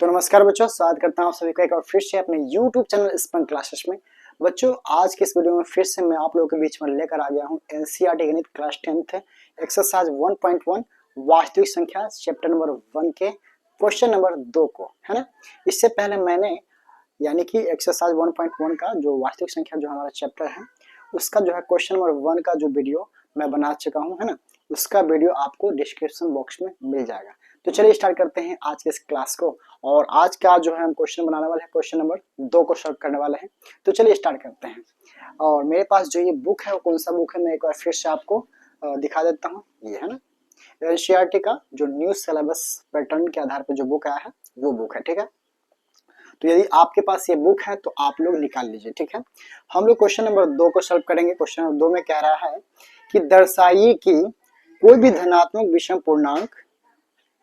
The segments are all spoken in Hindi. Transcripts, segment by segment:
तो नमस्कार बच्चों, स्वागत करता हूं आप सभी का एक बार फिर से अपने YouTube चैनल स्पन क्लासेस में। बच्चों, आज के इस वीडियो में फिर से मैं आप लोगों के बीच में लेकर आ गया हूं एनसीईआरटी गणित क्लास 10th एक्सरसाइज 1.1 वास्तविक संख्या चैप्टर नंबर 1 के क्वेश्चन नंबर 2 को, है ना। इससे पहले मैंने यानी कि एक्सरसाइज 1.1 का जो वास्तविक संख्या जो हमारा चैप्टर है उसका जो है क्वेश्चन नंबर 1 का जो वीडियो मैं बना चुका हूँ, है ना। उसका वीडियो आपको डिस्क्रिप्शन बॉक्स में मिल जाएगा। तो चलिए स्टार्ट करते हैं आज के इस क्लास को। और आज का जो है हम क्वेश्चन बनाने वाले हैं, क्वेश्चन नंबर 2 को सॉल्व करने वाले हैं। तो चलिए स्टार्ट करते हैं। और मेरे पास जो ये बुक है वो कौन सा बुक है, मैं एक बार फिर से आपको दिखा देता हूँ। ये है ना एनसीईआरटी का जो न्यू सिलेबस पैटर्न के आधार पर जो बुक आया है वो बुक है, ठीक है। तो यदि आपके पास ये बुक है तो आप लोग निकाल लीजिए, ठीक है। हम लोग क्वेश्चन नंबर 2 को सॉल्व करेंगे। क्वेश्चन नंबर 2 में कह रहा है कि दर्शाइए कि कोई भी धनात्मक विषम पूर्णांक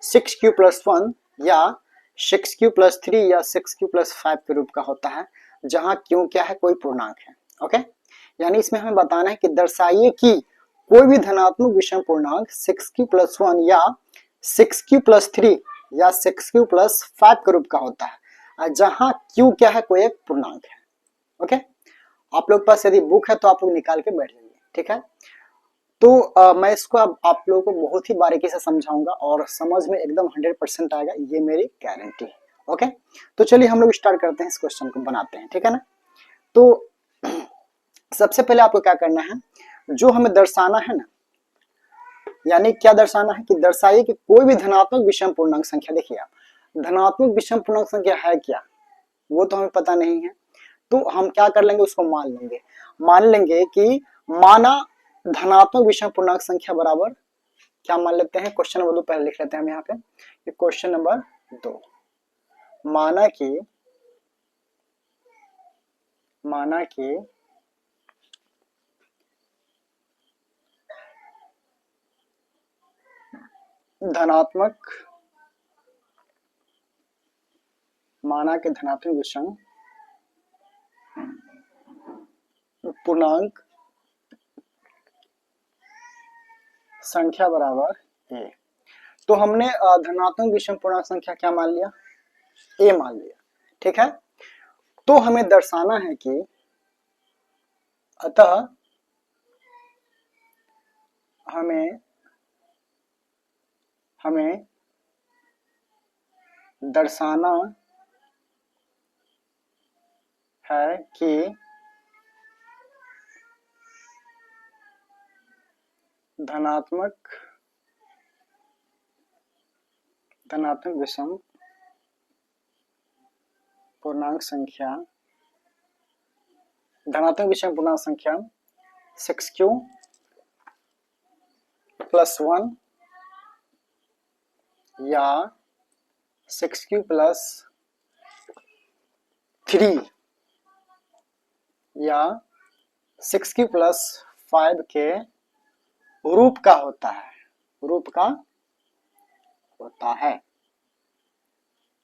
6q+1 या 6q+3 या 6q+5 के रूप का होता है जहां क्यों क्या है, कोई पूर्णांक है। ओके, यानी इसमें हमें बताना है कि दर्शाइए कि कोई भी धनात्मक विषम पूर्णांक 6q+1 या 6q+3 या 6q+5 के रूप का होता है जहां क्यू क्या है, कोई एक पूर्णांक है। ओके, आप लोग पास यदि बुक है तो आप लोग निकाल के बैठ जाइए, ठीक है। तो मैं इसको अब आप लोगों को बहुत ही बारीकी से समझाऊंगा और समझ में एकदम 100% आएगा, ये मेरी गारंटी है। ओके, तो चलिए हम लोग स्टार्ट करते हैं, इस क्वेश्चन को बनाते हैं, ठीक है ना। तो सबसे पहले आपको क्या करना है, जो हमें दर्शाना है ना, यानी क्या दर्शाना है कि दर्शाइए कि कोई भी धनात्मक विषम पूर्णांक संख्या। देखिए आप, धनात्मक विषम पूर्णांक संख्या है क्या, वो तो हमें पता नहीं है। तो हम क्या कर लेंगे, उसको मान लेंगे कि माना धनात्मक विषम पूर्णांक संख्या बराबर क्या मान लेते हैं। क्वेश्चन नंबर 2 पहले लिख लेते हैं हम यहाँ पे। क्वेश्चन नंबर 2, माना कि धनात्मक विषम पूर्णांक संख्या बराबर ए। तो हमने धनात्मक विषम पूर्णांक संख्या क्या मान लिया, ए मान लिया, ठीक है। तो हमें दर्शाना है कि अतः हमें दर्शाना है कि धनात्मक विषम पूर्णांक संख्या 6q+1 या 6q+3 या 6q+5 के रूप का होता है,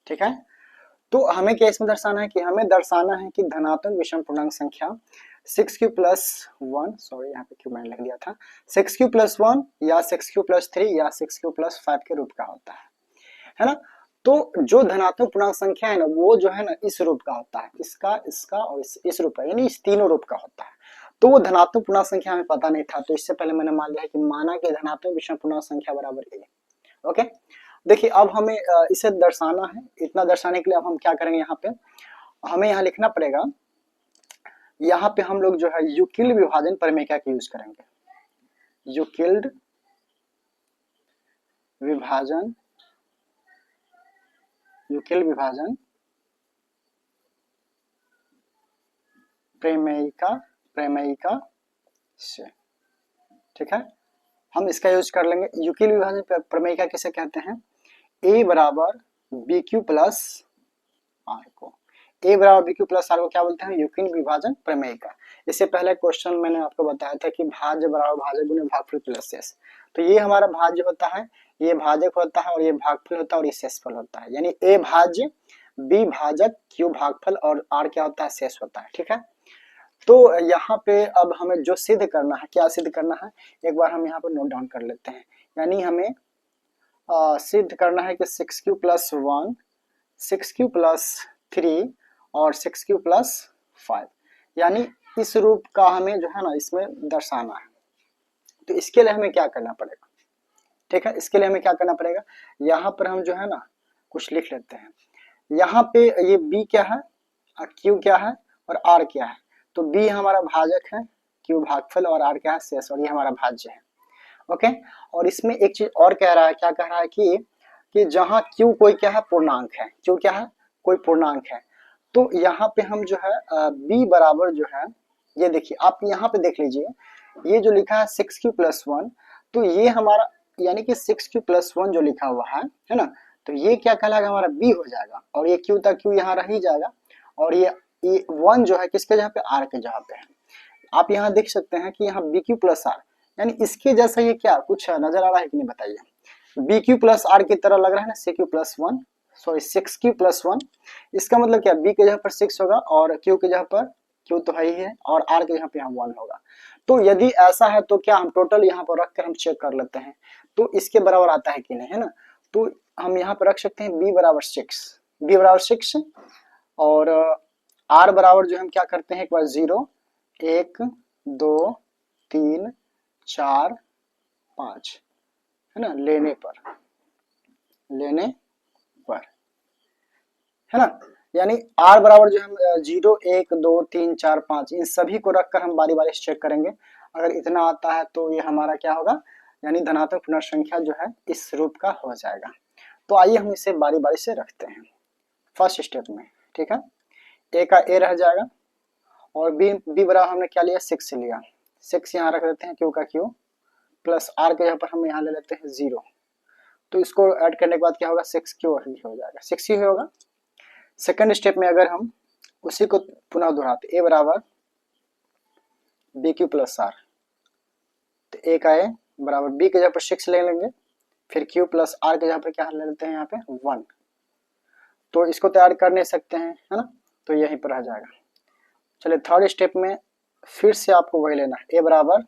ठीक है। तो हमें क्या इसमें दर्शाना है कि हमें दर्शाना है कि धनात्मक विषम पूर्णांक संख्या 6q+1, सॉरी यहाँ पे क्यों मैंने लिख दिया था, 6q+1 या 6q+3 या 6q+5 के रूप का होता है ना। तो जो धनात्मक पूर्णांक संख्या है ना, वो जो है ना इस रूप का होता है, इसका और इस रूप का, यानी इस तीनों रूप का होता है। तो वो धनात्मक पूर्णांक संख्या हमें पता नहीं था, तो इससे पहले मैंने मान लिया कि माना कि धनात्मक विषम पूर्णांक संख्या बराबर ए। ओके, देखिए अब हमें इसे दर्शाना है। इतना दर्शाने के लिए अब हम क्या करेंगे, यहाँ पे हमें यहाँ लिखना पड़ेगा, यहाँ पे हम लोग जो है यूक्लिड विभाजन प्रमेय का यूज करेंगे। यूक्लिड विभाजन प्रमेयिका से, ठीक है। हम इसका यूज कर लेंगे। यूक्लिड विभाजन प्रमेयिका किसे कहते हैं, a बराबर BQ प्लस आर को, a बराबर BQ प्लस आर को क्या बोलते हैं, यूक्लिड विभाजन प्रमेयिका। इससे पहले क्वेश्चन मैंने आपको बताया था कि भाज्य बराबर भाजक गुने भागफल प्लस शेष। तो ये हमारा भाज्य होता है, ये भाजक होता है और ये भागफल होता है और ये शेषफल होता है, यानी a भाज्य, b भाजक, q भागफल और r क्या होता है, शेष होता है, ठीक है। तो यहाँ पे अब हमें जो सिद्ध करना है, क्या सिद्ध करना है, एक बार हम यहाँ पर नोट डाउन कर लेते हैं। यानी हमें सिद्ध करना है कि 6q+1 6q+3 और 6q+5, यानी इस रूप का हमें जो है ना इसमें दर्शाना है। तो इसके लिए हमें क्या करना पड़ेगा, ठीक है, इसके लिए हमें क्या करना पड़ेगा, यहाँ पर हम जो है ना कुछ लिख लेते हैं। यहाँ पे ये b क्या है, q क्या है और r क्या है। तो b हमारा भाजक है, q भागफल और r क्या है शेष, और ये हमारा भाज्य है। ओके, और इसमें एक चीज और कह रहा है, क्या कह रहा है कि जहाँ q कोई क्या है पूर्णांक है, q क्या है कोई पूर्णांक है, तो यहाँ पे हम जो है b बराबर जो है, ये देखिए आप यहाँ पे देख लीजिए, ये जो लिखा है 6q+1, तो ये हमारा यानी कि 6q+1 जो लिखा हुआ है ना, तो ये क्या कहलाएगा हमारा b हो जाएगा, और ये q तक q यहाँ रह ही जाएगा, और ये 1 जो है किसके जगह पे, r के जगह पे है। आप यहाँ देख सकते हैं कि यहाँ bq+r, यानी इसके जैसा ये क्या कुछ नजर आ रहा है कि नहीं बताइए, bq+r की तरह लग रहा है ना, cq+1 सॉरी 6q+1, इसका मतलब क्या b के जगह पर 6 होगा और q के जगह पर q तो है ही है, और r के जगह पे यहाँ 1 होगा। तो यदि ऐसा है तो क्या हम टोटल यहाँ पर रख कर हम चेक कर लेते हैं, तो इसके बराबर आता है कि नहीं, है ना। तो हम यहाँ पर रख सकते हैं b बराबर 6, और r बराबर जो हम क्या करते हैं, एक बार 0 1 2 3 4 5, है ना, लेने पर, है ना, यानी r बराबर जो हम 0 1 2 3 4 5 इन सभी को रखकर हम बारी बारी से चेक करेंगे। अगर इतना आता है तो ये हमारा क्या होगा, यानी धनात्मक पूर्ण संख्या जो है इस रूप का हो जाएगा। तो आइए हम इसे बारी बारी से रखते हैं फर्स्ट स्टेप में, ठीक है। a का a रह जाएगा, और b बराबर हमने क्या लिया 6 लिया, 6 यहाँ रख देते हैं, q का q प्लस r के जगह पर हम यहाँ ले लेते हैं 0, तो इसको ऐड करने के बाद क्या होगा 6q ही हो जाएगा, 6 ही होगा। सेकंड स्टेप में अगर हम उसी को पुनः दोहराते, a बराबर bq+r, तो a का a बराबर b के जगह पर 6 ले लेंगे, फिर q प्लस r के जगह पर क्या ले लेते हैं यहाँ पे 1, तो इसको तैयार कर नहीं सकते हैं, है ना, तो यहीं पर रह जाएगा। चलिए थर्ड स्टेप में फिर से आपको वही लेना है, a बराबर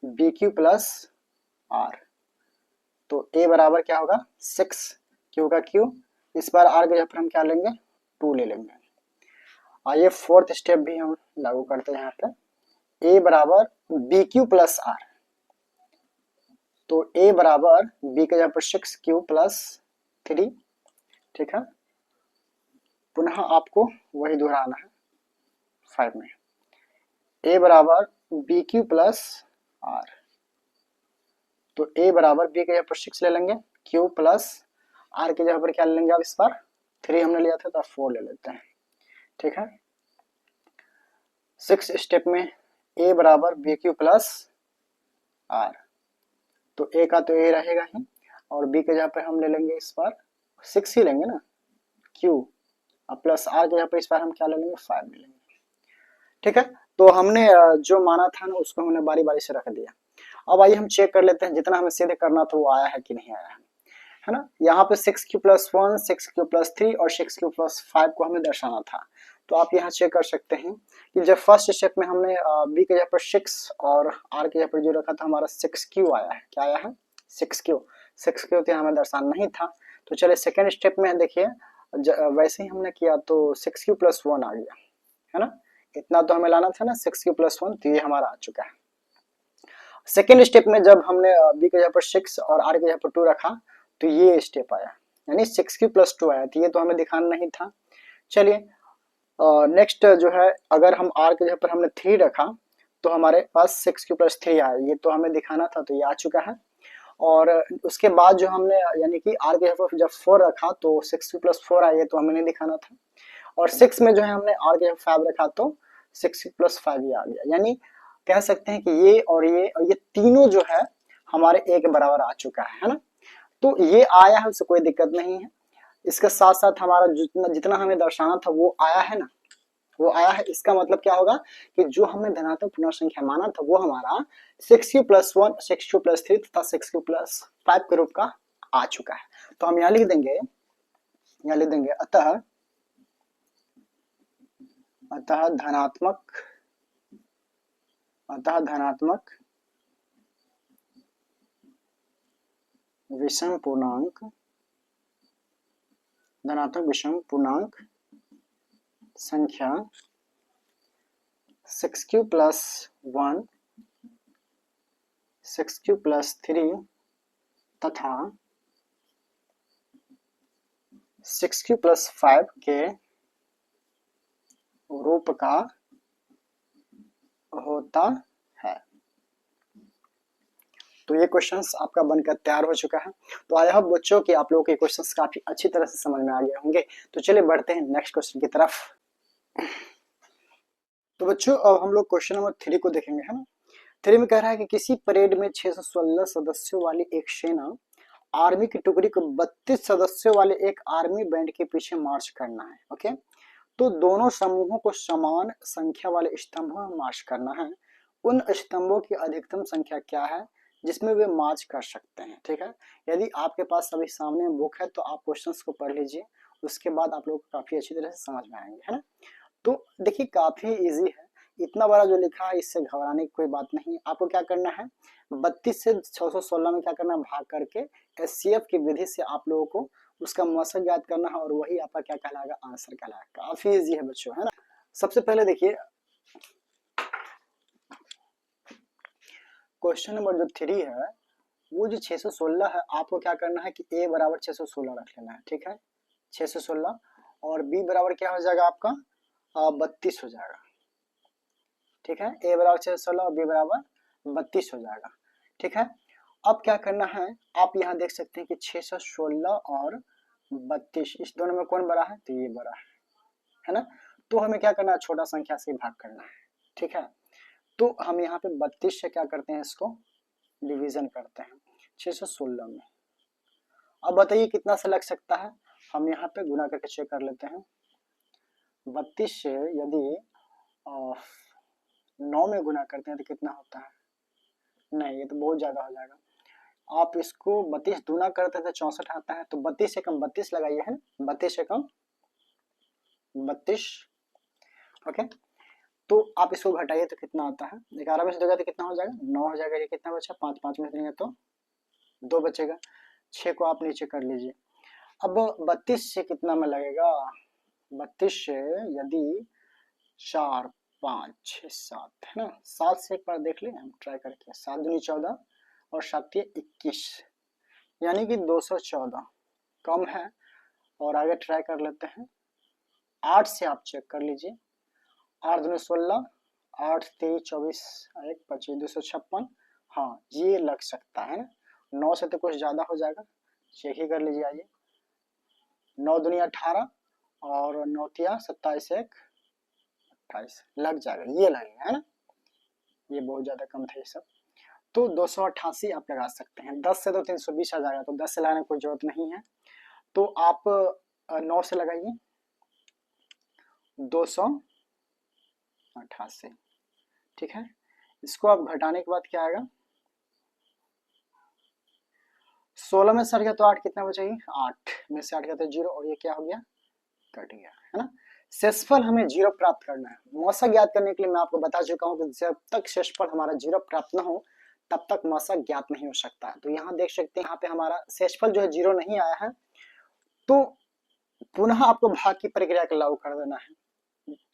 bq+r, तो a बराबर क्या होगा 6 q का q, इस बार r के जगह पर हम क्या लेंगे 2 ले लेंगे। आइए फोर्थ स्टेप भी हम लागू करते हैं यहाँ पे, a बराबर bq+r, तो a बराबर b के जगह पर 6q+3, ठीक है, पुनः आपको वही दोहराना है 5 में, a बराबर bq+r, तो a बराबर b के जगह पर 6 ले लेंगे, q प्लस r के जगह पर क्या ले लेंगे, अब इस बार 3 हमने लिया था तो 4 ले लेते हैं, ठीक है। 6 स्टेप में a बराबर bq+r, तो a का तो a रहेगा ही, और b के जगह पर हम ले लेंगे इस बार 6 ही लेंगे ना, q प्लस r के जगह पर इस बार हम क्या ले लेंगे 5 ले लेंगे, ठीक है। तो हमने जो माना था ना उसको हमने बारी बारी से रख दिया। अब आइए हम चेक कर लेते हैं जितना हमें सीधे करना था वो आया है कि नहीं आया है ना। यहाँ पे 6q+1 6q+3 और 6q+5 को हमें दर्शाना था, तो आप यहाँ चेक कर सकते हैं कि जब फर्स्ट स्टेप में हमने b के जगह पर 6 और r के जगह पर जो रखा था हमारा 6q आया है, क्या आया है 6q तो हमें दर्शाना नहीं था। तो चलिए सेकेंड स्टेप में देखिए, वैसे ही हमने किया तो 6q+1 आ गया, है ना, इतना तो हमें लाना था ना 6q+1, तो ये हमारा आ चुका है। सेकेंड स्टेप में जब हमने b के जगह पर 6 और r के जगह पर 2 रखा तो ये स्टेप आया, यानी 6q+2 आया, तो ये तो हमें दिखाना नहीं था। चलिए नेक्स्ट जो है, अगर हम r के जगह पर हमने 3 रखा तो हमारे पास 6q+3 आया, ये तो हमें दिखाना था, तो ये आ चुका है। और उसके बाद जो हमने यानी कि r के जगह पर जब 4 रखा तो 6q+4 आया, ये तो हमें नहीं दिखाना था। और 6 में जो है हमने r के जगह 5 रखा तो 6q+5 ये आ गया, यानी कह सकते हैं कि ये और ये तीनों जो है हमारे एक बराबर आ चुका है ना। तो ये आया है, उससे कोई दिक्कत नहीं है। इसके साथ साथ हमारा जितना हमें दर्शाना था वो आया है ना, वो आया है। इसका मतलब क्या होगा कि जो हमने धनात्मक पूर्ण संख्या माना था वो हमारा 6q+1 6q+3 तथा 6q+5 के रूप का आ चुका है। तो हम यहाँ लिख देंगे अतः धनात्मक विषम पूर्णांक धनात्मक विषम पूर्णांक संख्या 6q प्लस 1, 6q प्लस 3 तथा 6q प्लस 5 के रूप का होता है। तो ये क्वेश्चंस आपका बनकर तैयार हो चुका है। तो आई होप बच्चों कि आप लोगों के क्वेश्चंस काफी अच्छी तरह से समझ में आ गए होंगे। तो चलिए बढ़ते हैं नेक्स्ट क्वेश्चन की तरफ। तो बच्चों अब हम लोग क्वेश्चन नंबर 3 को देखेंगे, है ना। 3 में कह रहा है कि किसी परेड में 616 सदस्यों वाली एक सेना आर्मी की टुकड़ी को 32 सदस्यों वाले एक आर्मी बैंड के पीछे मार्च करना है। ओके, तो दोनों समूहों को समान संख्या वाले स्तंभों में मार्च करना है। उन स्तंभों की अधिकतम संख्या क्या है जिसमें वे मार्च कर सकते हैं। ठीक है, यदि आपके पास अभी सामने बुक है तो आप क्वेश्चंस को पढ़ लीजिए, उसके बाद आप लोग काफी अच्छी तरह से समझ में आएंगे, है ना। तो देखिए काफी इजी है, इतना बड़ा जो लिखा है इससे घबराने की कोई बात नहीं। आपको क्या करना है, 32 से 616 में क्या करना है, भाग करके एचसीएफ की विधि से आप लोगों को उसका मौसम याद करना है और वही आपका क्या कहलाएगा, आंसर कहलाएगा। काफी इजी है बच्चों, है ना। सबसे पहले देखिए क्वेश्चन नंबर जो 3 है वो जो 616 है, आपको क्या करना है कि a बराबर 616 रख लेना है। ठीक है, 616 और b बराबर क्या हो जाएगा आपका 32 हो जाएगा। ठीक है, a बराबर 616 और b बराबर 32 हो जाएगा। ठीक है, अब क्या करना है, आप यहाँ देख सकते हैं कि 616 और 32 इस दोनों में कौन बड़ा है, तो ये बड़ा है ना। तो हमें क्या करना है, छोटा संख्या से भाग करना है। ठीक है, तो हम यहाँ पे 32 से क्या करते हैं, इसको डिवीजन करते हैं 616 में। अब बताइए कितना से लग सकता है, हम यहाँ पे गुना करके चेक कर लेते हैं। 32 से यदि 9 में गुना करते हैं तो कितना होता है, नहीं ये तो बहुत ज्यादा हो जाएगा। आप इसको 32 दूना करते हैं तो 64 आता है, तो 32 से कम 32 लगाइए, है ना, 32 से कम 32। ओके, तो आप इसको घटाइए तो कितना आता है, 11 में से दोगे तो कितना हो जाएगा, 9 हो जाएगा। ये कितना बचा, 5, 5 में से देंगे तो 2 बचेगा। 6 को आप नीचे कर लीजिए। अब 32 से कितना में लगेगा, 32 से यदि 4, 5, 6, 7 है ना, 7 से एक बार देख लें हम ट्राई करके, 7 दूनी 14 और 7 21 यानी कि 214 कम है। और आगे ट्राई कर लेते हैं, 8 से आप चेक कर लीजिए, 8 दूनी 16, 8 23 24 1 25 256, हाँ ये लग सकता है ना। 9 से तो कुछ ज्यादा हो जाएगा, चेक ही कर लीजिए। आइए, 9 दूनी 18 और 9 तिया 27 1 28 लग जाएगा, ये लगेगा, है ना। ये बहुत ज्यादा कम था ये सब, तो 288 आप लगा सकते हैं। 10 से तो 320 आ जाएगा, तो 10 से लगाने की कोई जरूरत नहीं है। तो आप 9 से लगाइए, 288। ठीक है, इसको आप घटाने के बाद क्या आएगा, 16 में से हट गया तो 8 कितना बचेगी, 8 में से 8 गया तो 0 और ये क्या हो गया, कट गया, है ना। शेषफल हमें 0 प्राप्त करना है। मौसक ज्ञात करने के लिए मैं आपको बता चुका हूं कि जब तक शेषफल हमारा 0 प्राप्त न हो तब तक मौसक ज्ञात नहीं हो सकता है। तो यहाँ देख सकते हैं, यहाँ पे हमारा शेषफल जो है 0 नहीं आया है, तो पुनः आपको भाग की प्रक्रिया को लागू कर देना है।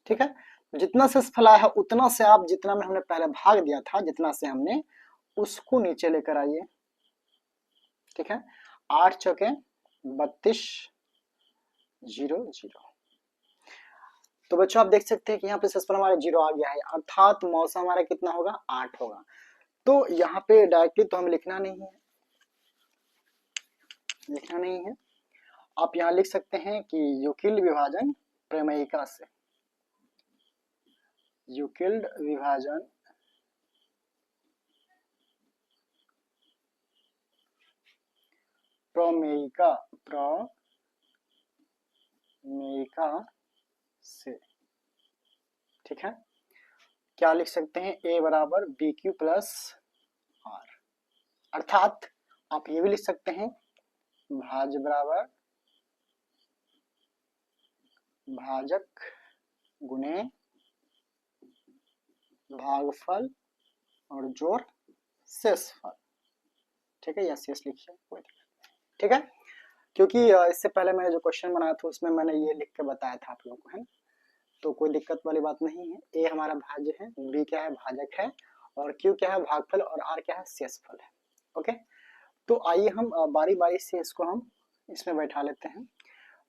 ठीक है, जितना शेषफल आया है उतना से आप, जितना में हमने पहले भाग दिया था, जितना से हमने उसको नीचे लेकर आइए। ठीक है, 8 चौके 32 0 0। तो बच्चों आप देख सकते हैं कि यहाँ पे शेषफल हमारा 0 आ गया है, अर्थात मौसम हमारा कितना होगा, 8 होगा। तो यहाँ पे डायरेक्टली तो हम लिखना नहीं है, आप यहाँ लिख सकते हैं कि यूक्लिड विभाजन प्रमेयिका से, यूक्लिड विभाजन प्रमेयिका से। ठीक है, क्या लिख सकते हैं, a बराबर बी क्यू प्लस आर, अर्थात आप ये भी लिख सकते हैं भाज्य बराबर भाजक गुणे भागफल और जोड़ शेषफल। ठीक है, या शेष लिखिए कोई दिक्कत। ठीक है, क्योंकि इससे पहले मैंने जो क्वेश्चन बनाया था उसमें मैंने ये लिख के बताया था आप लोगों को, है ना। तो कोई दिक्कत वाली बात नहीं है। ए हमारा भाज्य है, बी क्या है, भाजक है, और क्यू क्या है, भागफल, और आर क्या है, शेषफल है। ओके, तो आइए हम बारी बारी से इसको हम इसमें बैठा लेते हैं।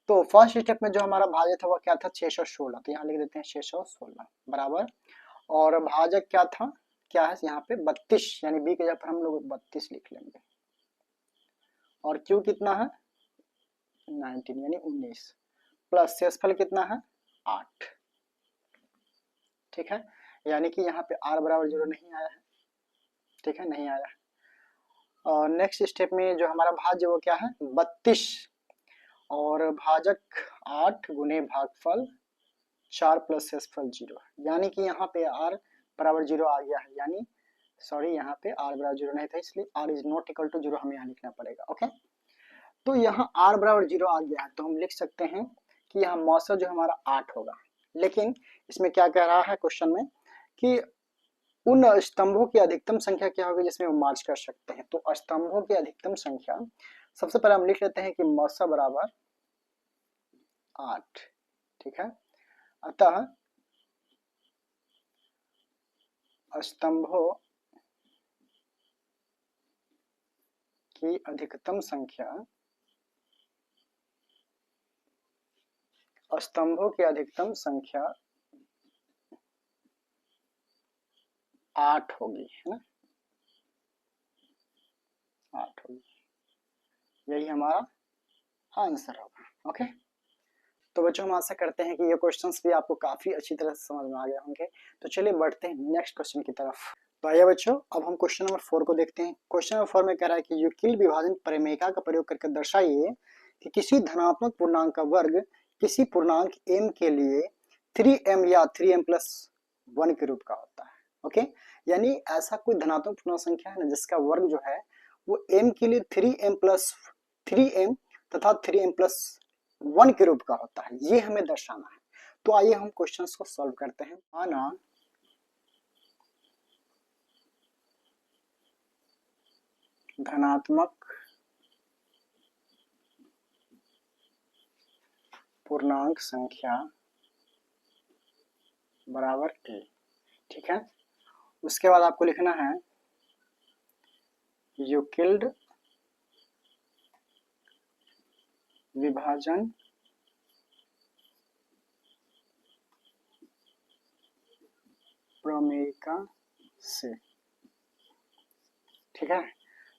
तो फर्स्ट स्टेप में जो हमारा भाज्य था वो क्या था, 616। तो यहाँ लिख देते हैं 616 बराबर, और भाजक क्या था, क्या है यहाँ पे 32, यानी बी के जगह पर हम लोग 32 लिख लेंगे। और क्यू कितना है 19 यानी 19, प्लस शेषफल कितना है 8। ठीक है, यानी कि यहाँ पे r बराबर 0 नहीं आया है। ठीक है, नहीं आया। और नेक्स्ट स्टेप में जो हमारा भाज्य वो क्या है 32, और भाजक 8 गुने भागफल 4 प्लस शेषफल 0, यानी कि यहाँ पे r बराबर 0 आ गया है। यानी सॉरी, यहाँ पे r बराबर 0 नहीं था, इसलिए r is not equal to 0 हमें यहाँ लिखना पड़ेगा। ओके, तो यहाँ r बराबर 0 आ गया है, तो हम लिख सकते हैं कि यहाँ मौसा जो हमारा 8 होगा। लेकिन इसमें क्या कह रहा है क्वेश्चन में कि उन स्तंभों की अधिकतम संख्या क्या होगी जिसमें हम मार्च कर सकते हैं। तो स्तंभों की अधिकतम संख्या सबसे पहले हम लिख लेते हैं कि मौसा बराबर 8। ठीक है, अतः स्तंभों की अधिकतम संख्या, स्तंभों की अधिकतम संख्या 8 होगी, है ना, 8 होगी। यही हमारा आंसर होगा। ओके, तो बच्चों हम आशा करते हैं कि ये क्वेश्चंस भी आपको काफी अच्छी तरह से समझ में आ गए होंगे। तो चलिए बढ़ते हैं नेक्स्ट क्वेश्चन की तरफ। तो आइए बच्चों, अब हम क्वेश्चन नंबर 4 को देखते हैं। क्वेश्चन नंबर 4 में कह रहा है कि यूक्लिड विभाजन प्रमेयिका का प्रयोग करके दर्शाइए कि किसी धनात्मक पूर्णांक का वर्ग किसी पूर्णांक m के लिए 3m या 3m+1 के रूप का होता है। ओके, यानी ऐसा कोई धनात्मक पूर्ण संख्या है ना जिसका वर्ग जो है वो m के लिए 3m तथा 3m+1 के रूप का होता है, ये हमें दर्शाना है। तो आइए हम क्वेश्चंस को सॉल्व करते हैं। माना धनात्मक पूर्णांक संख्या बराबर a। ठीक है, उसके बाद आपको लिखना है यूक्लिड विभाजन प्रमेयिका से। ठीक है,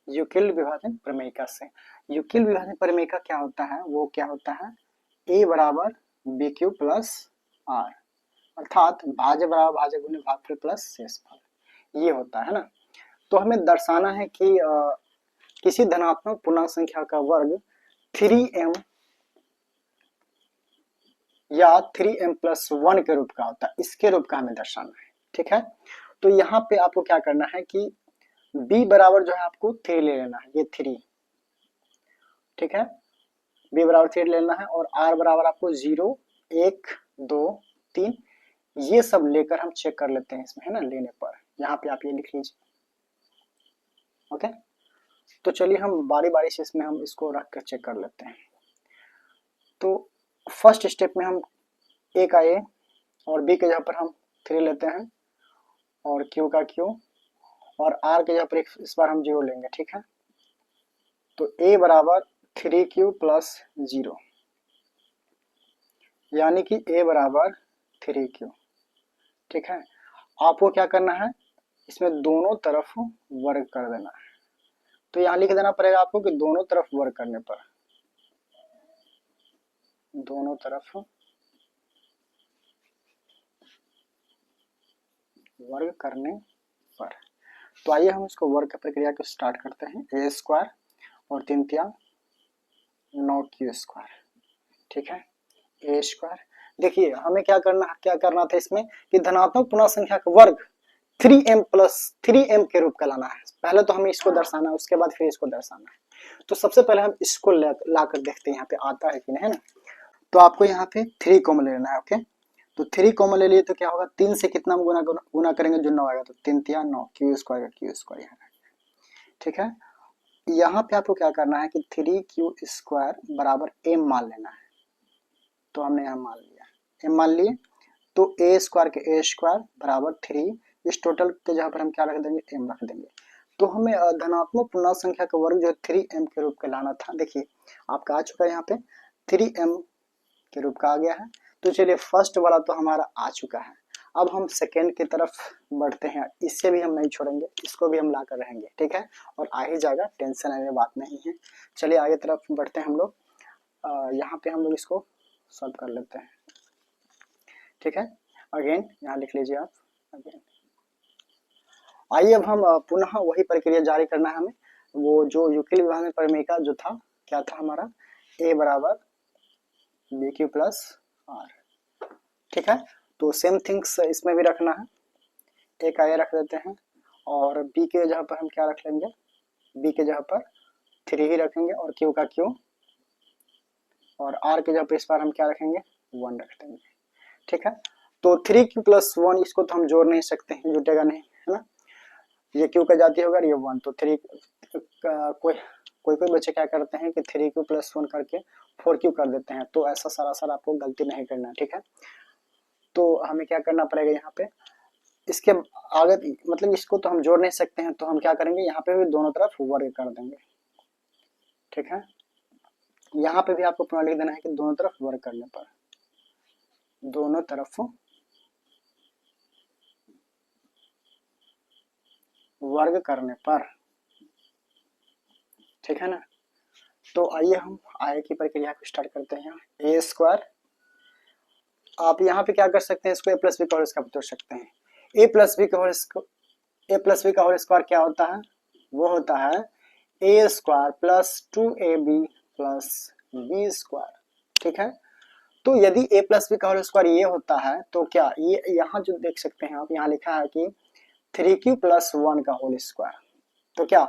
यूक्लिड विभाजन प्रमेयिका से। यूक्लिड विभाजन प्रमेयिका क्या होता है, वो क्या होता है a बराबर बी क्यू प्लस आर, अर्थात भाज्य बराबर भाज्य गुने भागफल प्लस शेषफल, ये होता है ना। तो हमें दर्शाना है कि किसी धनात्मक पूर्णांक संख्या का वर्ग 3m या 3m+1 के रूप का होता है, इसके रूप का हमें दर्शाना है। ठीक है, तो यहाँ पे आपको क्या करना है कि b बराबर जो है आपको 3 ले लेना है, ये 3। ठीक है, b बराबर 3 लेना है, और r बराबर आपको 0 1 2 3 ये सब लेकर हम चेक कर लेते हैं इसमें, है ना, लेने पर। यहाँ पे आप ये लिख लीजिए। ओके, तो चलिए हम बारी बारी से इसमें हम इसको रख कर चेक कर लेते हैं। तो फर्स्ट स्टेप में हम a का a और b के जगह पर हम 3 लेते हैं, और q का q, और r के जगह पर इस बार हम 0 लेंगे। ठीक है, तो a बराबर 3q प्लस 0, यानी कि a बराबर 3q। ठीक है, आपको क्या करना है, इसमें दोनों तरफ वर्ग कर देना है। तो यहाँ लिख देना पड़ेगा आपको कि दोनों तरफ वर्ग करने पर, दोनों तरफ वर्ग करने पर। तो आइए हम इसको वर्ग की प्रक्रिया को स्टार्ट करते हैं। a स्क्वायर और 3 तिया 9q²। ठीक है, a स्क्वायर। देखिए हमें क्या करना था इसमें कि धनात्मक पूर्ण संख्या का वर्ग 3m के रूप का लाना है। पहले तो हमें इसको दर्शाना है, उसके बाद फिर इसको दर्शाना है। तो सबसे पहले हम इसको ला कर देखते हैं यहाँ पे आता है कि नहीं, है ना। तो आपको यहाँ पे 3 कॉमन लेना है। ओके, तो 3 कॉमन ले लिए तो क्या होगा, 3 से कितना हम गुना करेंगे जो 9 आएगा, तो 3 तिया 9, q² यहाँ। ठीक है, यहाँ पे आपको क्या करना है कि 3q² बराबर m मान लेना है। तो हमने यहाँ मान लिया m मान लिए, तो a² के a² बराबर 3, इस टोटल के जहाँ पर हम क्या रख देंगे, m रख देंगे। तो हमें धनात्मक पूर्णांक संख्या का वर्ग जो है 3m के रूप का लाना था। देखिए आपका आ चुका है यहाँ पे 3m के रूप का आ गया है। तो चलिए फर्स्ट वाला तो हमारा आ चुका है। अब हम सेकेंड की तरफ बढ़ते हैं, इससे भी हम नहीं छोड़ेंगे, इसको भी हम ला कर रहेंगे, ठीक है, और आ ही जाएगा, टेंशन लेने बात नहीं है। चलिए आगे तरफ बढ़ते हैं हम लोग। यहाँ पे हम लोग इसको सॉल्व कर लेते हैं, ठीक है। अगेन यहाँ लिख लीजिए आप अगेन। आइए अब हम पुनः वही प्रक्रिया जारी करना है हमें, वो जो यूक्लिड विभाजन प्रमेय का जो था, क्या था हमारा, a बराबर bq प्लस r, ठीक है। तो सेम थिंग्स इसमें भी रखना है, a का a रख देते हैं और b के जगह पर हम क्या रख लेंगे, b के जगह पर 3 ही रखेंगे और q का q, और r के जगह पर इस बार हम क्या रखेंगे, 1 रख देंगे, ठीक है। तो 3q प्लस 1 इसको तो हम जोड़ नहीं सकते हैं, जुटेगा नहीं, है ना। ये q का जाती होगा, ये 1, तो 3 कोई बच्चे क्या करते हैं कि 3q प्लस 1 करके 4q कर देते हैं। तो ऐसा सरासर आपको गलती नहीं करना, ठीक है। तो हमें क्या करना पड़ेगा यहाँ पे, इसके आगे मतलब इसको तो हम जोड़ नहीं सकते हैं, तो हम क्या करेंगे, यहाँ पे भी दोनों तरफ वर्ग कर देंगे, ठीक है। यहाँ पे भी आपको पुनः लिख देना है कि दोनों तरफ वर्ग करने पर, दोनों तरफ वर्ग करने पर, ठीक है ना। तो आइए हम आगे की प्रक्रिया को स्टार्ट करते हैं। a², आप यहाँ पे क्या कर सकते हैं, इसको a प्लस बी का होल स्क्वायर जोड़ सकते हैं। a प्लस बी का होल स्क्वायर क्या होता है, वो होता है a² plus 2ab plus b², ठीक है। तो यदि a प्लस बी का होल स्क्वायर ये होता है, तो क्या ये यहाँ जो देख सकते हैं आप, यहाँ लिखा है कि 3q प्लस 1 का होल स्क्वायर, तो क्या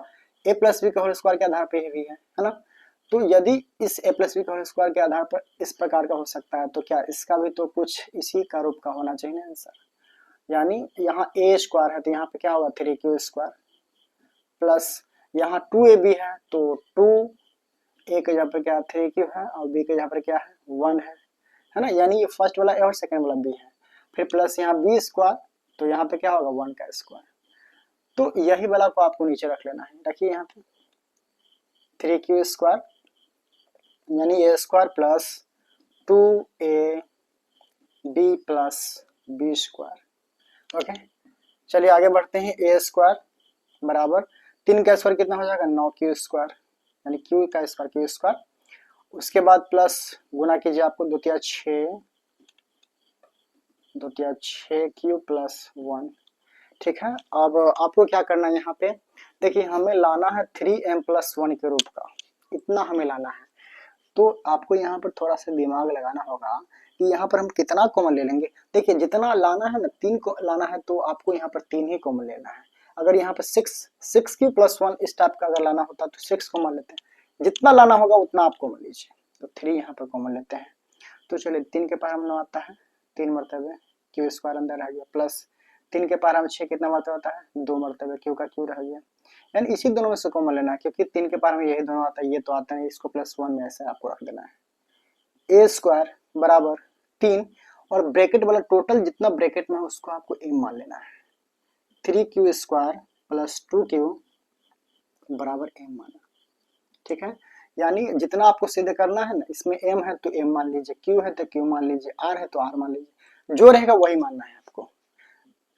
a प्लस बी का होल स्क्वायर के आधार पर ये भी है ना। तो यदि इस a प्लस बी का होल स्क्वायर के आधार पर इस प्रकार का हो सकता है, तो क्या इसका भी तो कुछ इसी का रूप का होना चाहिए ना आंसर। यानी यहाँ a² है, तो यहाँ पे क्या होगा 3q² प्लस यहाँ 2ab है, तो 2a के जगह पर क्या 3q है और b के जगह पर क्या है 1 है ना। यानी ये फर्स्ट वाला a और सेकंड वाला b है, फिर प्लस यहाँ b², तो यहाँ पे क्या होगा 1 का स्क्वायर। तो यही वाला को आपको नीचे रख लेना है, रखिए यहाँ पे 3q² यानी a² plus 2ab plus b², okay. चलिए आगे बढ़ते हैं। a² बराबर 3 का स्क्वायर कितना हो जाएगा, 9q², यानी q का स्क्वायर q², उसके बाद प्लस गुना कीजिए, आपको द्वितीय 6q प्लस 1, ठीक है। अब आपको क्या करना है, यहाँ पे देखिए हमें लाना है 3m प्लस 1 के रूप का, इतना हमें लाना है। तो आपको यहाँ पर थोड़ा सा दिमाग लगाना होगा कि यहाँ पर हम कितना कॉमन ले लेंगे। देखिए जितना लाना है ना, 3 को लाना है, तो आपको यहाँ पर 3 ही कॉमन लेना है। अगर यहाँ पर 6q प्लस 1 इस टाइप का अगर लाना होता तो 6 कॉमन लेते हैं, जितना लाना होगा उतना आप कॉमन लीजिए। तो 3 यहाँ पर कॉमन लेते हैं। तो चलिए 3 के पार हम 9 आता है, 3 मरतबे q² अंदर रह गया, प्लस 3 के पार हम 6 कितना मरतबा आता है, 2 मरतबे q का q रह गया। यानी इसी दोनों में से कॉमन लेना है, क्योंकि 3 के पार में यही दोनों आता है, ये तो आता नहीं, इसको प्लस 1 में ऐसे आपको रख देना है। a² बराबर 3 और ब्रैकेट वाला टोटल जितना ब्रैकेट में है उसको आपको m मान लेना है। 3q² प्लस 2q बराबर m माना, ठीक है। यानी जितना आपको सिद्ध करना है ना, इसमें m है तो m मान लीजिए, q है तो q मान लीजिए, r है तो r मान लीजिए, जो रहेगा वही मानना है आपको,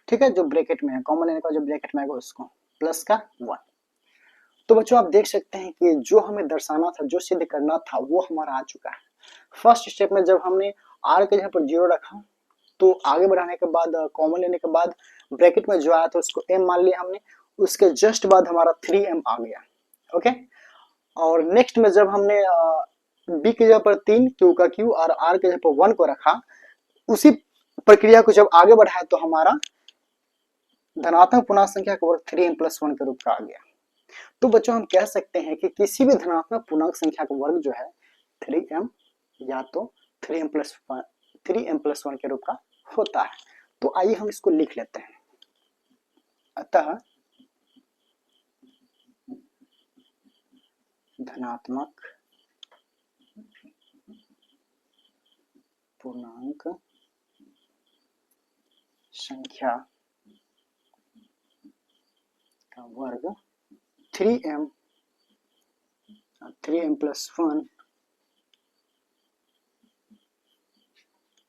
ठीक है। जो ब्रैकेट में है, कॉमन लेने का जो ब्रैकेट में आएगा उसको प्लस का 1। तो बच्चों आप देख सकते हैं कि जो हमें दर्शाना था, जो सिद्ध करना था, वो हमारा आ चुका है। फर्स्ट स्टेप में जब हमने r के जगह पर 0 रखा, तो आगे बढ़ाने के बाद कॉमन लेने के बाद ब्रैकेट में जो आया था उसको m मान लिया हमने, उसके जस्ट बाद हमारा 3m आ गया, ओके। और नेक्स्ट में जब हमने b की जगह पर 3, q का q और r के जगह पर 1 को रखा, उसी प्रक्रिया को जब आगे बढ़ाया तो हमारा धनात्मक पूर्णांक संख्या का वर्ग 3m प्लस 1 के रूप का आ गया। तो बच्चों हम कह सकते हैं कि किसी भी धनात्मक पूर्णांक संख्या का वर्ग जो है 3m या तो 3m प्लस 1 के रूप का होता है। तो आइए हम इसको लिख लेते हैं। अतः धनात्मक पूर्णांक संख्या का वर्ग 3m प्लस 1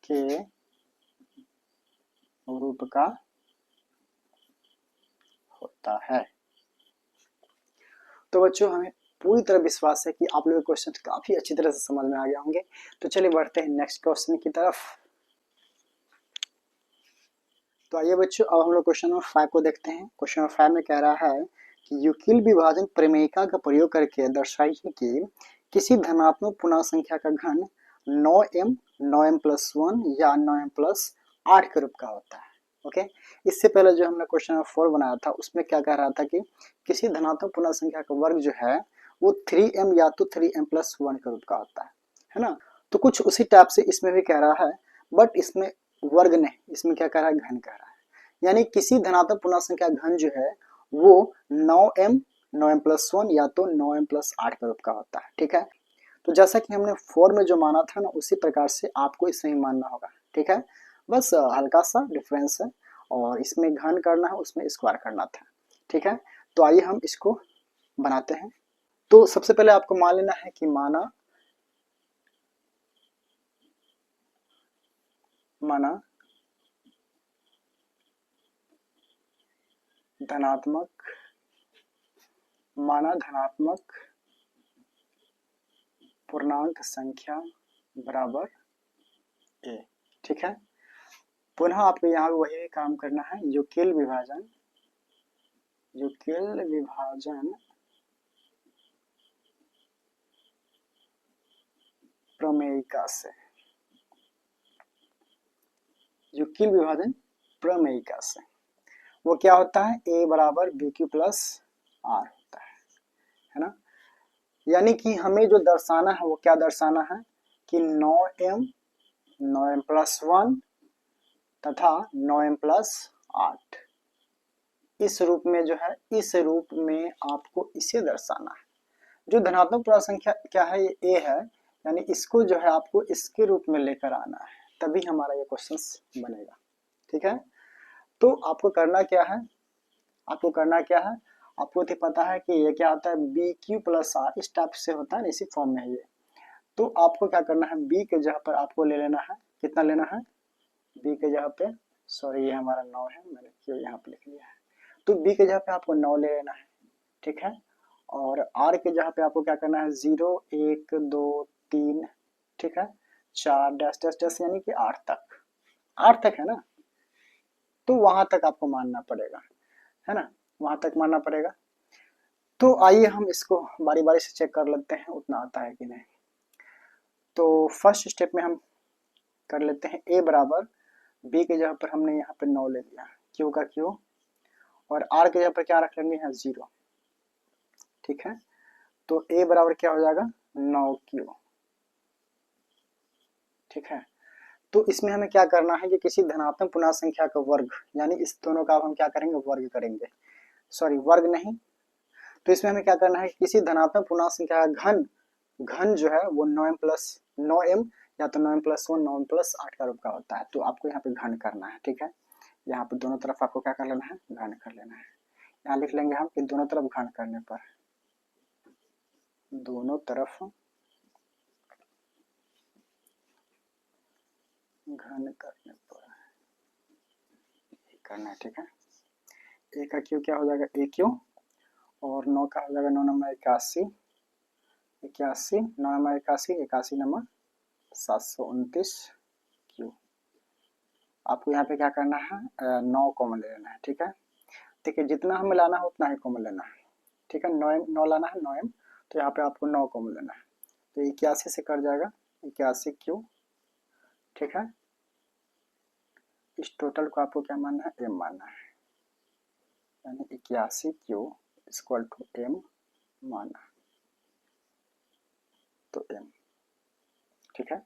के रूप का होता है। तो बच्चों हमें पूरी तरह विश्वास है कि आप लोगों के क्वेश्चन काफी अच्छी तरह से समझ में आ गए होंगे। तो चलिए बढ़ते हैं नेक्स्ट क्वेश्चन की तरफ। तो आइए बच्चों अब हम लोग क्वेश्चन नंबर 5 को देखते हैं। क्वेश्चन नंबर 5 में कह रहा है कि यूक्लिड विभाजन प्रमेयिका का प्रयोग करके दर्शाइए कि किसी धनात्मक पूर्णांक संख्या का घन 9m प्लस 1 या 9m प्लस 8 के रूप का होता है। ओके, इससे पहले जो हमने क्वेश्चन नंबर 4 बनाया था उसमें क्या कह रहा था कि किसी धनात्मक पूर्णांक संख्या का वर्ग जो है वो 3m या तो 3m प्लस 1 के रूप का होता है ना। तो कुछ उसी टाइप से इसमें भी कह रहा है, बट इसमें वर्ग नहीं, इसमें क्या कह रहा है, घन कह रहा है। यानी किसी धनात्मक पूर्णांक संख्या घन जो है वो 9m प्लस 1 या तो 9m प्लस 8 के रूप का होता है। ठीक है, तो जैसा कि हमने 4 में जो माना था ना उसी प्रकार से आपको इसमें मानना होगा। ठीक है, बस हल्का सा डिफरेंस है, और इसमें घन करना है उसमें स्क्वायर करना था। ठीक है, तो आइए हम इसको बनाते हैं। तो सबसे पहले आपको मान लेना है कि माना धनात्मक पूर्णांक संख्या बराबर a। ठीक है, पुनः आपको यहाँ वही काम करना है, यूक्लिड विभाजन प्रमेयिका से, यूक्लिड विभाजन प्रमेयिका से वो क्या होता है, a बराबर bq प्लस r होता है ना। यानी कि हमें जो दर्शाना है वो क्या दर्शाना है कि 9m प्लस 1 तथा 9m प्लस 8 इस रूप में जो है, इस रूप में आपको इसे दर्शाना है। जो धनात्मक पूर्णांक संख्या क्या है, ये a है, यानी इसको जो है आपको इसके रूप में लेकर आना है, तभी हमारा ये क्वेश्चन बनेगा। ठीक है, तो आपको करना क्या है, आपको तो पता है कि ये क्या होता है, बी क्यू प्लस आर, इस टाइप से होता है, इसी फॉर्म में है ये। तो आपको क्या करना है, बी के जगह पर आपको ले लेना है, कितना लेना है, बी के जगह पे, सॉरी ये हमारा 9 है, मैंने क्यों यहाँ पे लिख लिया है, तो बी के जगह पे आपको 9 ले लेना है। ठीक है, और आर के जगह पे आपको क्या करना है, 0 1 2 3, ठीक है, 4 डैश डैश डैश, यानी कि 8 तक है ना, तो वहां तक आपको मानना पड़ेगा, है ना, वहां तक मानना पड़ेगा। तो आइए हम इसको बारी बारी से चेक कर लेते हैं उतना आता है कि नहीं। तो फर्स्ट स्टेप में हम कर लेते हैं a बराबर b के जगह पर हमने यहाँ पे 9 ले लिया, q का q, और r के जगह पर क्या रख लेंगे यहाँ 0। ठीक है, तो a बराबर क्या हो जाएगा, 9q। ठीक है, तो इसमें हमें क्या करना है कि किसी धनात्मक पूर्णांक संख्या का वर्ग, यानी इस दोनों का हम क्या करेंगे, वर्ग करेंगे, सॉरी वर्ग नहीं। तो इसमें हमें क्या करना है, किसी धनात्मक पूर्णांक संख्या का घन जो है वो 9m या तो 9m प्लस 1 9m प्लस 8 का रूप का होता है। तो आपको यहाँ पे घन करना है। ठीक है, यहाँ पे दोनों तरफ आपको क्या कर लेना है, घन कर लेना है। यहाँ लिख लेंगे हम कि दोनों तरफ घन करने पर, दोनों तरफ घन करने पर करना है। ठीक है, a का q क्या हो जाएगा, aq, और 9 का हो जाएगा 9 नंबर 81, 9 नंबर 81 नंबर 729 q। आपको यहाँ पे क्या करना है, 9 कॉमन ले लेना है। ठीक है, देखिए जितना हमें लाना है उतना ही कॉमन लेना है। ठीक है, 9 लाना है 9m, तो यहाँ पे आपको 9 कॉमन लेना है, तो 81 से कट जाएगा 81 q। ठीक है, इस टोटल को आपको क्या मानना है, m मानना है, यानी 81 q इक्वल टू m माना, तो m। ठीक है,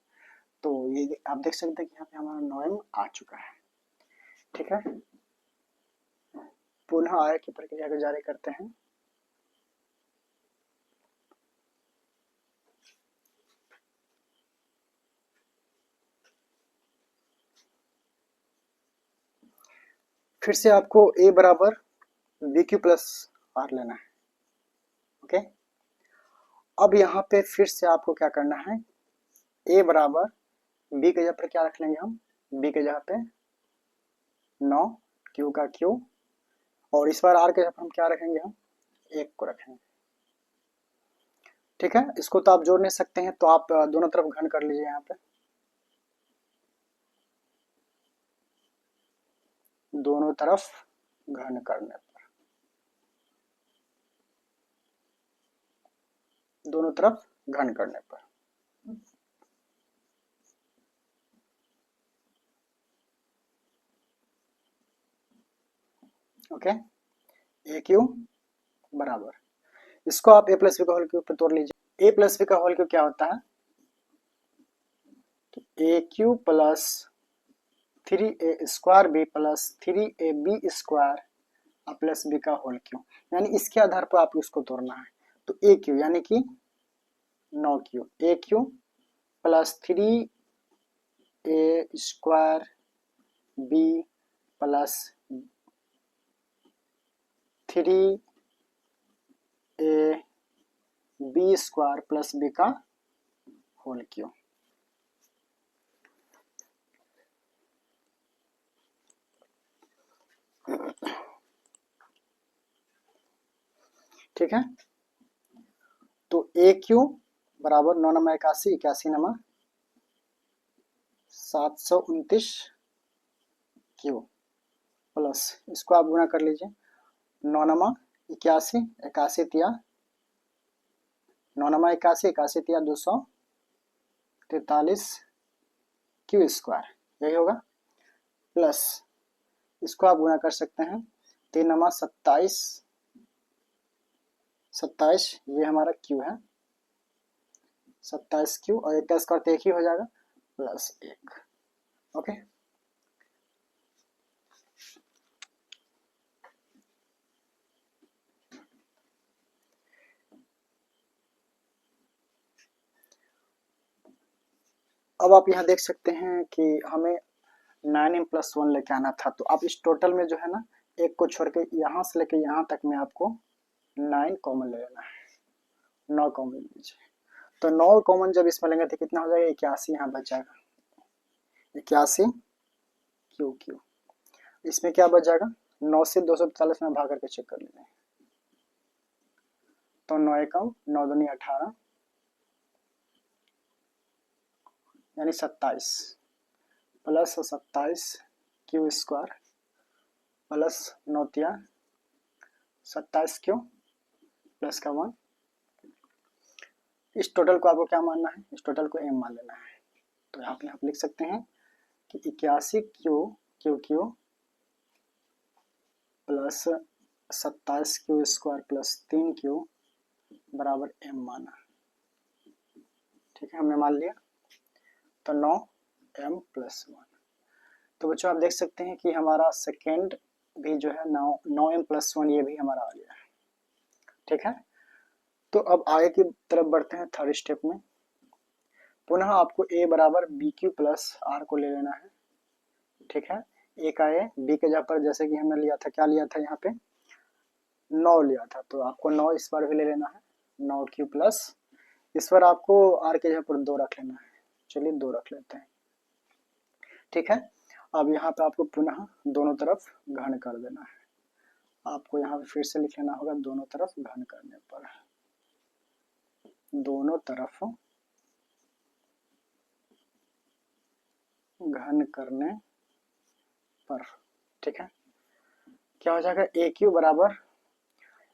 तो ये आप देख सकते हैं कि यहाँ पे हमारा 9m आ चुका है। ठीक है, पुनः आगे की प्रक्रिया को जारी करते हैं। फिर से आपको ए बराबर बी क्यू प्लस आर लेना है। ओके, अब यहाँ पे फिर से आपको क्या करना है, ए बराबर बी के जगह पर क्या रख लेंगे हम, बी के जगह पे 9, क्यू का क्यू, और इस बार आर के जगह पर हम क्या रखेंगे, हम 1 को रखेंगे। ठीक है, इसको तो आप जोड़ नहीं सकते हैं, तो आप दोनों तरफ घन कर लीजिए। यहाँ पे दोनों तरफ घन करने पर, दोनों तरफ घन करने पर ओके, ए क्यू बराबर, इसको आप ए प्लस बी का होल क्यूब पे तोड़ लीजिए। ए प्लस बी का होल क्यूब क्या होता है, A cube plus 3a square B plus 3ab square plus B का होल क्यू, यानी इसके आधार पर आपको इसको तोड़ना है। तो ए क्यू यानी कि 9 cube, A cube plus 3a square B plus 3a B square plus B का होल क्यू। ठीक है, तो ए क्यू बराबर 9 नमा 81, 81 नमा 729 क्यू प्लस, इसको आप गुना कर लीजिए, 9 नमा 81, 81 तिया 9 नमा 81, 81 तिया 243 क्यू स्क्वायर, यही होगा, प्लस इसको आप गुना कर सकते हैं, 3 नमा 27, 27 ये हमारा क्यू है, 27 क्यू, और एक का स्क्वायर तो एक ही हो जाएगा, प्लस 1। ओके, अब आप यहाँ देख सकते हैं कि हमें 9m+1 लेके आना था, तो आप इस टोटल में जो है ना, एक को छोड़ के यहाँ से लेके यहाँ तक में आपको 9 कॉमन ले लेना है, 9 कॉमन लीजिए। तो 9 कॉमन जब इसमें लेंगे तो कितना हो जाएगा, 81 यहाँ बच जाएगा, 81 क्यू क्यू, इसमें क्या बच जाएगा, 9 से 245 में भाग करके चेक कर लीजिए, तो 9 एकम 9 दूनी 18 यानी 27 प्लस 27 क्यू स्क्वायर प्लस 9 तिया 27 क्यू प्लस का 1, इस टोटल को आपको क्या मानना है, इस टोटल को m मान लेना है। तो यहाँ पे आप लिख सकते हैं कि 81 q Q q plus 27 Q square plus 3 Q बराबर m माना। ठीक है, हमने मान लिया, तो 9m+1। तो बच्चों आप देख सकते हैं कि हमारा सेकेंड भी जो है 9m+1 ये भी हमारा आ गया है। ठीक है, तो अब आगे की तरफ बढ़ते हैं थर्ड स्टेप में। पुनः आपको a बराबर बी क्यू प्लस आर को ले लेना है। ठीक है, ए का ए, बी के जगह पर जैसे कि हमने लिया था, क्या लिया था यहाँ पे 9 लिया था, तो आपको 9 इस बार भी ले लेना है, 9 क्यू प्लस, इस बार आपको आर के जगह पर 2 रख लेना है, चलिए 2 रख लेते हैं। ठीक है, अब यहाँ पे आपको पुनः दोनों तरफ घन कर देना है, आपको यहाँ पे फिर से लिख लेना होगा, दोनों तरफ घन करने पर, दोनों तरफ घन करने पर। ठीक है, क्या हो जाएगा, ए क्यू बराबर,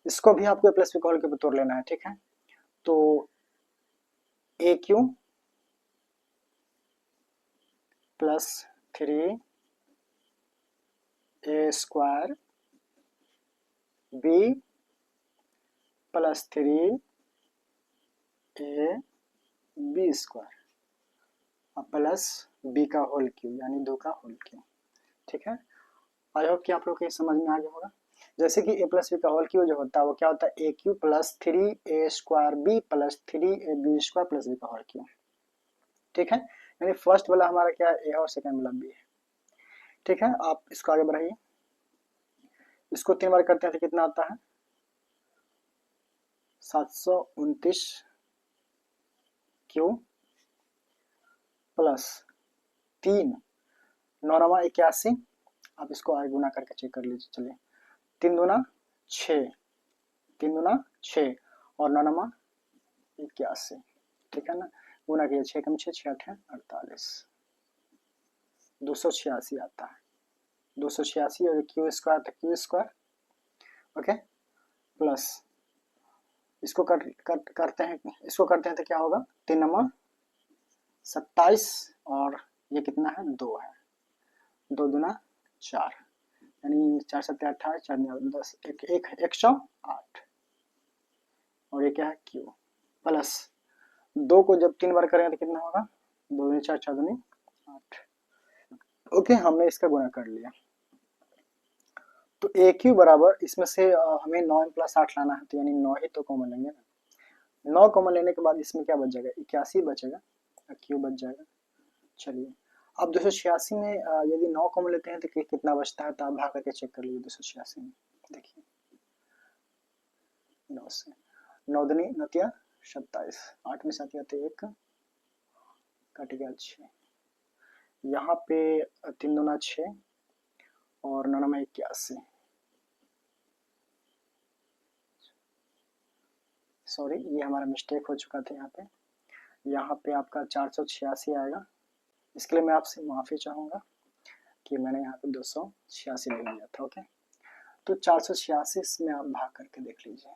इसको भी आपको प्लस भी कॉल के तोड़ लेना है। ठीक है, तो A cube plus 3 A square B plus 3 A B square plus B का होल क्यू यानी 2 का होल क्यू। ठीक है, आई होप कि आप लोग को ये समझ में आ गया होगा। जैसे कि ए प्लस बी का होल क्यू जो होता है वो क्या होता है, A cube plus 3 A square B plus 3 A B square plus B का होल क्यू। ठीक है, यानी फर्स्ट वाला हमारा क्या है, ए और सेकंड वाला बी है। ठीक है, आप इसको आगे बढ़ाइए। इसको 3 बार करते हैं तो कितना आता है 729 क्यू प्लस 3 9 81। आप इसको आगे गुना करके चेक कर लीजिए। चलिए 3 दूना 6, 3 दूना 6 और 9 81, ठीक है ना। गुना किया 6 कम 6 6 8 48, 286 आता है। 286 और क्यू स्क्वायर तो क्यू स्क्वायर, ओके, प्लस इसको करते हैं तो क्या होगा 3 9 27 और ये कितना है 2 है, 2 दूना 4 यानी 4 7 28 4 10 108 और ये क्या है क्यू प्लस 2 को जब 3 बार करेंगे तो कितना होगा 2 दूनी 4 4 दूनी 8। ओके, हमने इसका गुना कर लिया। तो ए क्यू बराबर इसमें से हमें 9 प्लस 8 लाना है, तो यानी 9 ही तो कॉमन लेंगे ना। 9 कॉमन लेने के बाद इसमें क्या बच जाएगा 81 बचेगा, क्यू बच जाएगा। चलिए अब 286 में यदि 9 कॉमन लेते हैं तो कितना बचता है, तो आप भाग करके चेक कर लीजिए। 286 में देखिए 9 से 9 दूनी 9 तिया 27, 8 में 7 आते 1 कट गया 6, यहाँ पे 3 दूना 6 और 9 में 81, सॉरी ये हमारा मिस्टेक हो चुका था। यहाँ पे आपका 486 आएगा। इसके लिए मैं आपसे माफ़ी चाहूँगा कि मैंने यहाँ पे 286 ले लिया था। ओके, तो 486 में आप भाग करके देख लीजिए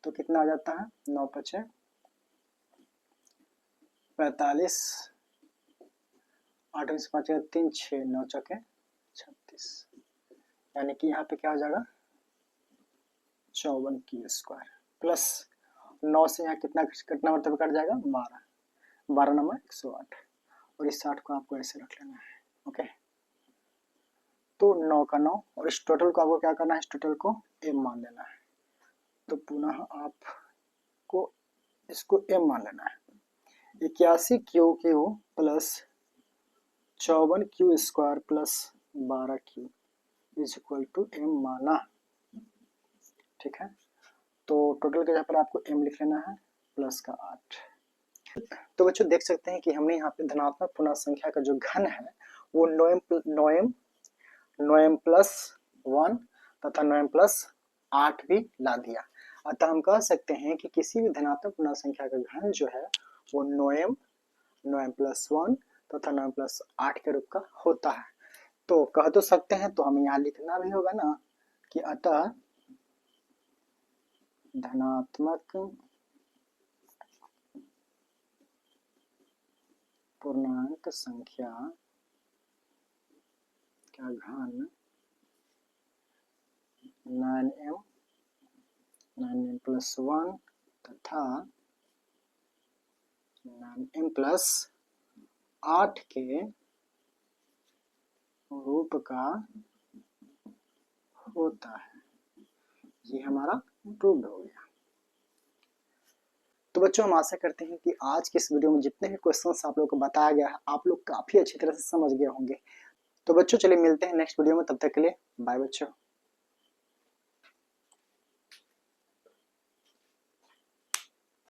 तो कितना आ जाता है 9 5 45, 8 में 5 3 6 9 चौके 36, यानी कि यहाँ पे क्या हो जाएगा 54 की स्क्वायर प्लस 9 से यहाँ कितना मतलब कट जाएगा 12, 12 नंबर 108 और इस 60 को आपको ऐसे रख लेना है। ओके, तो 9 का 9 और इस टोटल को आपको क्या करना है, इस टोटल को m मान लेना है। तो पुनः आपको इसको m मान लेना है। 81 q q plus 54 q square plus 12 q is equal to m माना, ठीक है। तो टोटल के जगह पर आपको m लिख लेना है प्लस का 8। तो बच्चों देख सकते हैं कि हमने यहाँ पे धनात्मक पूर्ण संख्या का जो घन है वो 9m प्लस 1 तथा 9m प्लस 8 भी ला दिया। अतः हम कह सकते हैं कि किसी भी धनात्मक पूर्ण संख्या का घन जो है वो 9m प्लस 1 तथा 9m प्लस 8 के रूप का होता है। तो कह तो सकते हैं, तो हमें यहाँ लिखना भी होगा ना कि अतः धनात्मक पूर्णांक संख्या का घन 9m प्लस 1 तथा 9m प्लस 8 के रूप का होता है। ये हमारा प्रूव्ड हो गया। तो बच्चों हम आशा करते हैं कि आज के इस वीडियो में जितने भी क्वेश्चंस आप लोगों को बताया गया है आप लोग काफी अच्छी तरह से समझ गए होंगे। तो बच्चों चलिए मिलते हैं नेक्स्ट वीडियो में, तब तक के लिए बाय बच्चों।